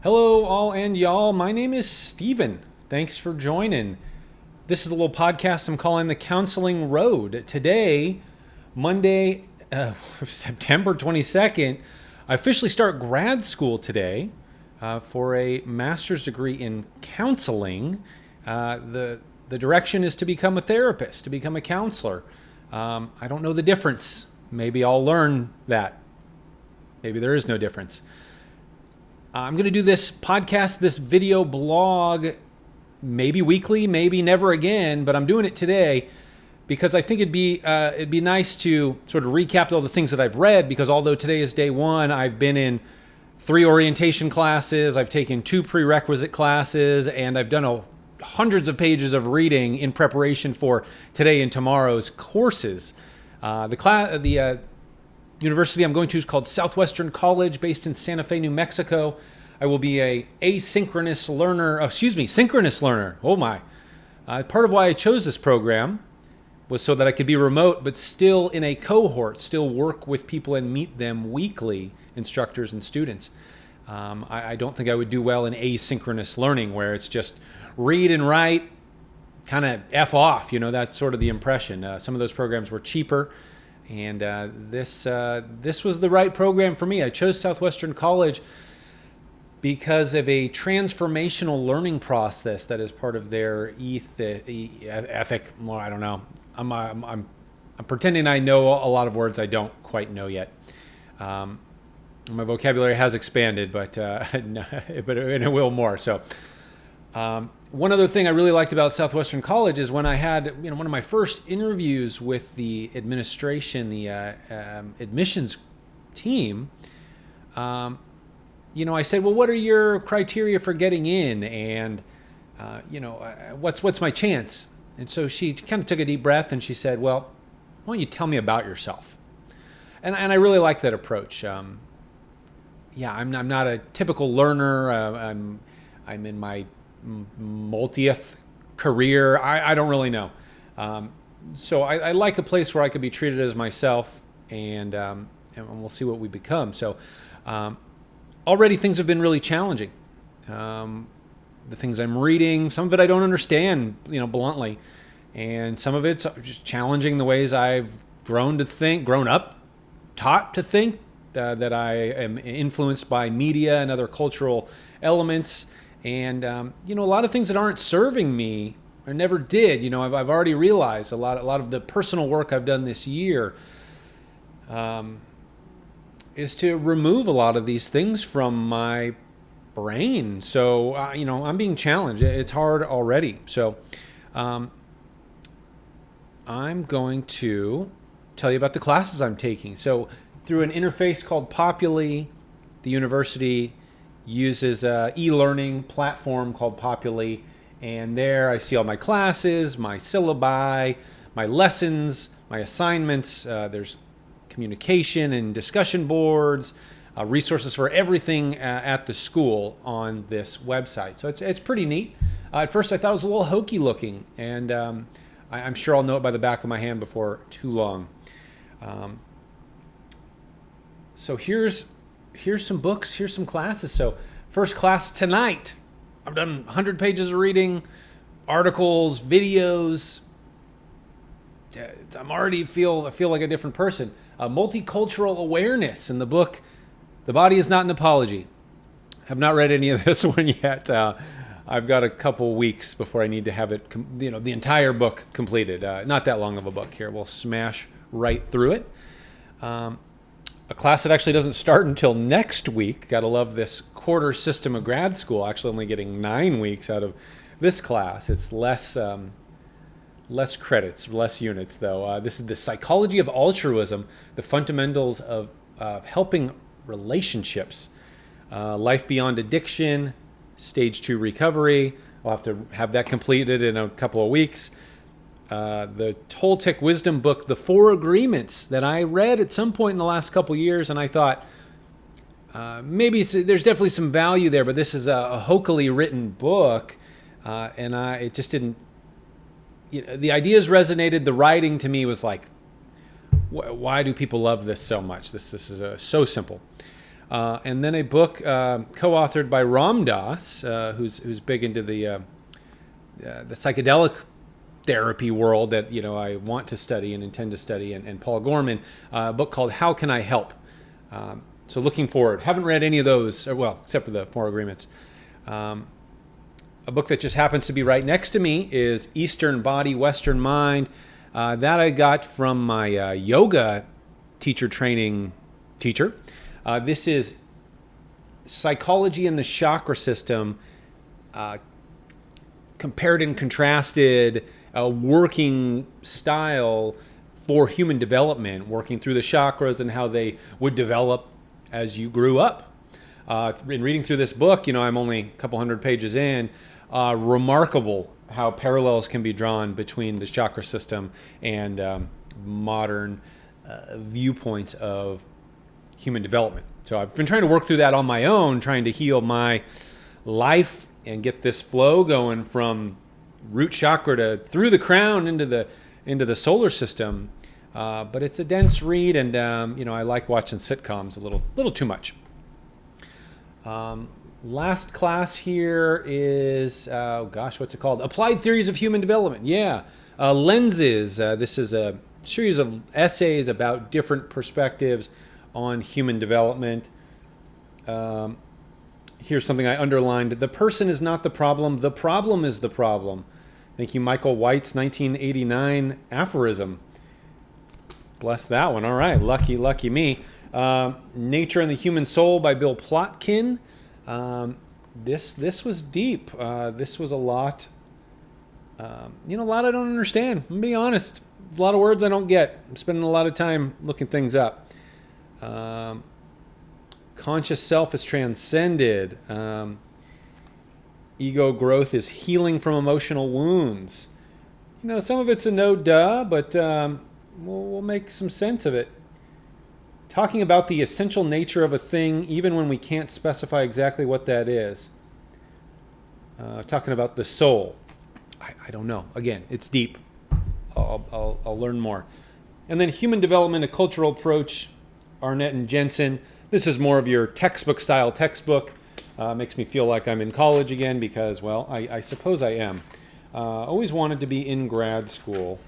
Hello, all and y'all. My name is Steven. Thanks for joining. This is a little podcast I'm calling The Counseling Road. Today, Monday, September 22nd, I officially start grad school today for a master's degree in counseling. The direction is to become a therapist, to become a counselor. I don't know the difference. Maybe I'll learn that. Maybe there is no difference. I'm going to do this podcast, this video blog, maybe weekly, maybe never again, but I'm doing it today because I think it'd be nice to sort of recap all the things that I've read, because although today is day one, I've been in 3 orientation classes, I've taken 2 prerequisite classes, and I've done hundreds of pages of reading in preparation for today and tomorrow's courses. The university I'm going to is called Southwestern College, based in Santa Fe, New Mexico. I will be synchronous learner. Oh my. Part of why I chose this program was so that I could be remote, but still in a cohort, still work with people and meet them weekly, instructors and students. I don't think I would do well in asynchronous learning, where it's just read and write, kind of F off. That's sort of the impression. Some of those programs were cheaper. And this was the right program for me. I chose Southwestern College because of a transformational learning process that is part of their ethic. Well, I don't know. I'm pretending I know a lot of words I don't quite know yet. My vocabulary has expanded, but it will more. So. One other thing I really liked about Southwestern College is when I had, one of my first interviews with the administration, the admissions team. I said, well, what are your criteria for getting in, and what's my chance? And so she kind of took a deep breath and she said, well, why don't you tell me about yourself? And I really like that approach. I'm not a typical learner. I'm in my multieth career. I don't really know. So I like a place where I could be treated as myself, and we'll see what we become. So already things have been really challenging. The things I'm reading, some of it I don't understand, bluntly. And some of it's just challenging the ways I've grown up, taught to think, that I am influenced by media and other cultural elements. And, a lot of things that aren't serving me, or never did, I've already realized a lot of the personal work I've done this year is to remove a lot of these things from my brain. So, I'm being challenged. It's hard already. So, I'm going to tell you about the classes I'm taking. So, through an interface called Populi, the university uses an e-learning platform called Populi, and there I see all my classes, my syllabi, my lessons, my assignments. There's communication and discussion boards, resources for everything at the school on this website. So it's pretty neat. At first I thought it was a little hokey looking, and I'm sure I'll know it by the back of my hand before too long. So here's some books, here's some classes. So first class tonight, I've done 100 pages of reading, articles, videos. I'm already feel like a different person. Multicultural awareness in the book, The Body Is Not an Apology. Have not read any of this one yet. I've got a couple weeks before I need to have it, the entire book completed. Not that long of a book here. We'll smash right through it. A class that actually doesn't start until next week. Gotta love this quarter system of grad school. Actually only getting 9 weeks out of this class. It's less credits, less units though. This is the psychology of altruism, the fundamentals of helping relationships, life beyond addiction, stage 2 recovery. I'll have to have that completed in a couple of weeks. The Toltec wisdom book, The Four Agreements, that I read at some point in the last couple of years, and I thought maybe there's definitely some value there, but this is a hokily written book, and it just didn't. The ideas resonated. The writing to me was like, why do people love this so much? This is so simple. and then a book co-authored by Ram Dass, who's big into the psychedelic therapy world that I want to study and intend to study, and Paul Gorman, a book called How Can I Help? So looking forward. Haven't read any of those, well, except for the Four Agreements. A book that just happens to be right next to me is Eastern Body, Western Mind. That I got from my yoga teacher training teacher. This is Psychology in the Chakra System, compared and contrasted, a working style for human development, working through the chakras and how they would develop as you grew up. In reading through this book, I'm only a couple hundred pages in, remarkable how parallels can be drawn between the chakra system and modern viewpoints of human development. So I've been trying to work through that on my own, trying to heal my life and get this flow going from root chakra to through the crown into the solar system. But it's a dense read, and I like watching sitcoms a little too much. Last class here is, what's it called? Applied Theories of Human Development. Yeah. Lenses. This is a series of essays about different perspectives on human development. Here's something I underlined. The person is not the problem. The problem is the problem. Thank you, Michael White's 1989 aphorism. Bless that one. All right. Lucky me. Nature and the Human Soul by Bill Plotkin. This was deep. This was a lot. A lot I don't understand. I'm gonna be honest. A lot of words I don't get. I'm spending a lot of time looking things up. Conscious self is transcended. Ego growth is healing from emotional wounds. Some of it's a no duh, but we'll make some sense of it. Talking about the essential nature of a thing, even when we can't specify exactly what that is. Talking about the soul. I don't know. Again, it's deep. I'll learn more. And then Human Development, a Cultural Approach, Arnett and Jensen. This is more of your textbook style textbook. Makes me feel like I'm in college again because, well, I suppose I am. Always wanted to be in grad school.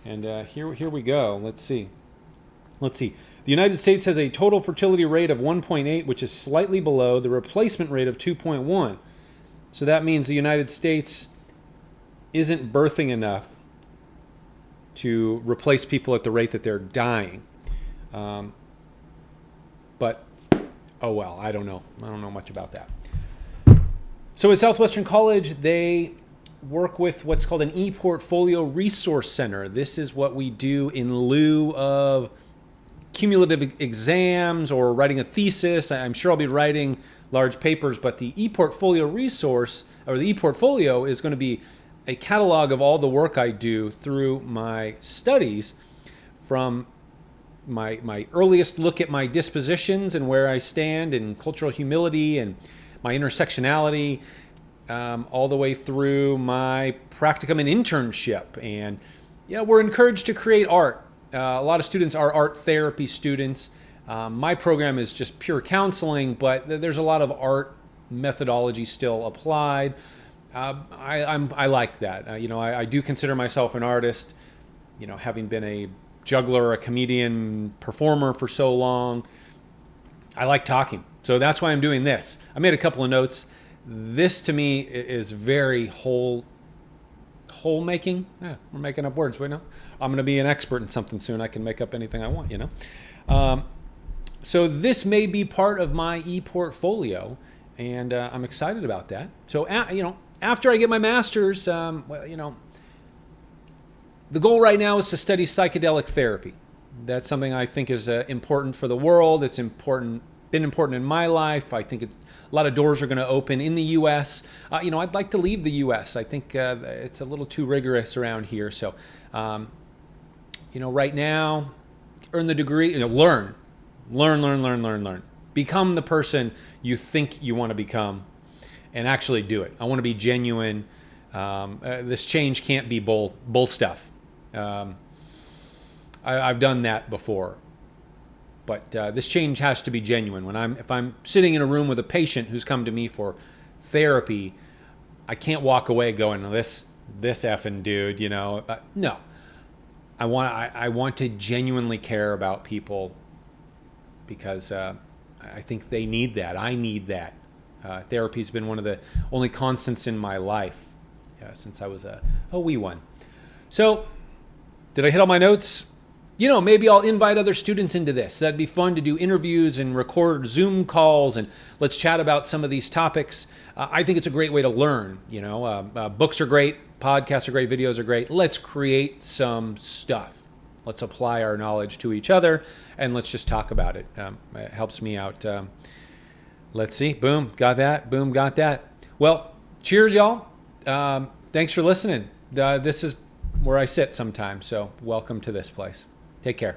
And here we go. Let's see. The United States has a total fertility rate of 1.8, which is slightly below the replacement rate of 2.1. So that means the United States isn't birthing enough to replace people at the rate that they're dying. But, oh well, I don't know. I don't know much about that. So at Southwestern College, they work with what's called an ePortfolio Resource Center. This is what we do in lieu of cumulative exams or writing a thesis. I'm sure I'll be writing large papers, but the ePortfolio resource, or the ePortfolio, is going to be a catalog of all the work I do through my studies, from my earliest look at my dispositions and where I stand in cultural humility and my intersectionality, all the way through my practicum and internship. And we're encouraged to create art. A lot of students are art therapy students. My program is just pure counseling, but there's a lot of art methodology still applied. I like that. I do consider myself an artist, having been a juggler, a comedian, performer for so long. I like talking. So that's why I'm doing this. I made a couple of notes. This to me is very whole making. Yeah, we're making up words right now. I'm going to be an expert in something soon. I can make up anything I want, So this may be part of my ePortfolio, and I'm excited about that. So, after I get my master's, the goal right now is to study psychedelic therapy. That's something I think is important for the world. It's been important in my life. I think a lot of doors are going to open in the U.S. I'd like to leave the U.S. I think it's a little too rigorous around here. So, right now, earn the degree, learn. Become the person you think you want to become, and actually do it. I want to be genuine. This change can't be bull stuff. I've done that before. But this change has to be genuine. If I'm sitting in a room with a patient who's come to me for therapy, I can't walk away going, this effing dude, no. I want to genuinely care about people because I think they need that. I need that. Therapy's been one of the only constants in my life since I was a wee one. So, did I hit all my notes? Maybe I'll invite other students into this. That'd be fun to do interviews and record Zoom calls, and let's chat about some of these topics. I think it's a great way to learn. Books are great, podcasts are great, videos are great. Let's create some stuff. Let's apply our knowledge to each other, and let's just talk about it. It helps me out. Let's see. Boom, got that. Boom, got that. Well, cheers, y'all. Thanks for listening. This is where I sit sometimes, so welcome to this place. Take care.